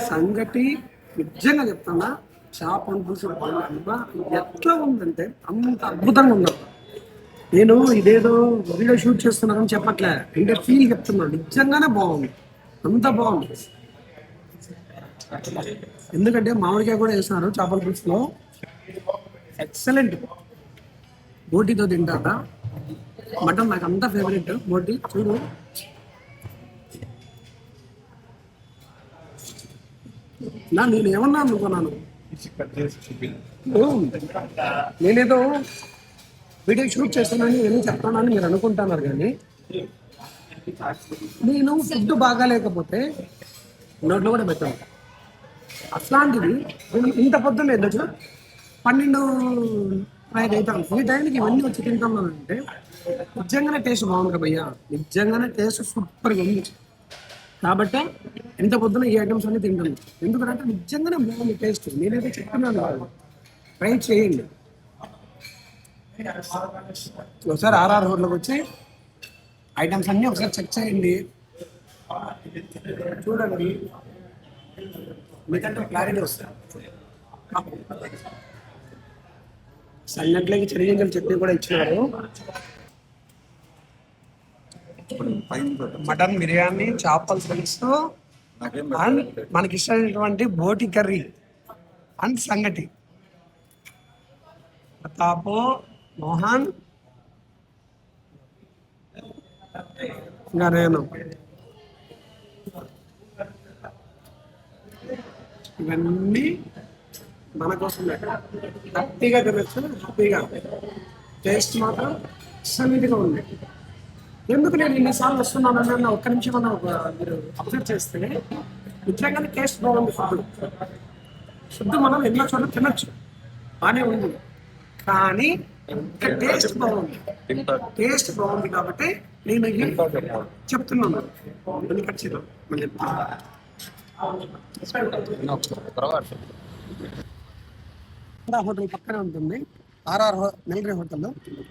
సంగటి నిజంగా చెప్తానా, చేపల పులుసు అబ్బా ఎట్లా ఉందంటే అంత అద్భుతంగా ఉంది. నేను ఇదేదో వీడియో షూట్ చేస్తున్నానని చెప్పట్లే, అంటే ఫీల్ చెప్తున్నాను. నిజంగానే బాగుంది, అంత బాగుంది. ఎందుకంటే మామిడికాయ కూడా వేస్తున్నారు చేపల పులుసులో, ఎక్సలెంట్. బోటీతో తింటారా, మటన్ నాకు అంత ఫేవరెట్. బోటీ చూడు, నేను ఏమన్నా అనుకున్నాను, నేనేదో వీడియో షూట్ చేస్తున్నాను ఏమీ చెప్తానని మీరు అనుకుంటున్నారు, కానీ నేను ఫుడ్ బాగాలేకపోతే నోట్లో కూడా పెట్టాను. అట్లాంటిది నేను ఇంత పొద్దున్న వెళ్ళొచ్చు 12 అవుతాను, ఈ టైంకి ఇవన్నీ వచ్చి తింటున్నానంటే నిజంగానే టేస్ట్ బాగుంది భయ్యా, నిజంగానే టేస్ట్ సూపర్గా ఉంది. కాబట్టి ఎంత పొద్దున ఈ ఐటమ్స్ అన్ని తింటాను, ఎందుకంటే నిజంగానే బాగుంది టేస్ట్. నేనైతే చెప్తున్నాను కాదు, ట్రై చేయండి. ఒకసారి ఆర్ఆర్ హోటల్కి వచ్చి ఐటమ్స్ అన్నీ ఒకసారి చెక్ చేయండి, చూడండి, మీకంటే క్లారిటీ వస్తుంది. సంగట్లకి చెరిగింజల చట్నీ కూడా ఇచ్చినారు. మటన్ బిర్యానీ, చేపల పులుసు అండ్ మనకి ఇష్టమైనటువంటి బోటి కర్రీ అండ్ సంగటి. ప్రతాపు, మోహన్, ఇంకా నేను, ఇవన్నీ మన కోసం హ్యాపీగా తినచ్చు. హ్యాపీగా టేస్ట్ మాత్రం సన్నిధిగా ఉంది. ఎందుకు నేను ఇన్నిసార్లు వస్తున్నానని ఒక్క నిమిషం అన్న మీరు అబ్జర్వ్ చేస్తే నిజంగానే టేస్ట్ బాగుంది. ఫుడ్ మనం ఎన్నో చోట్ల తినచ్చు, బాగానే ఉంది, కానీ టేస్ట్ బాగుంది. టేస్ట్ బాగుంది కాబట్టి నేను చెప్తున్నాను. ఖచ్చితంగా మళ్ళీ హోటల్ పక్కనే ఉంటుంది, ఆర్ఆర్ మిలిటరీ హోటల్.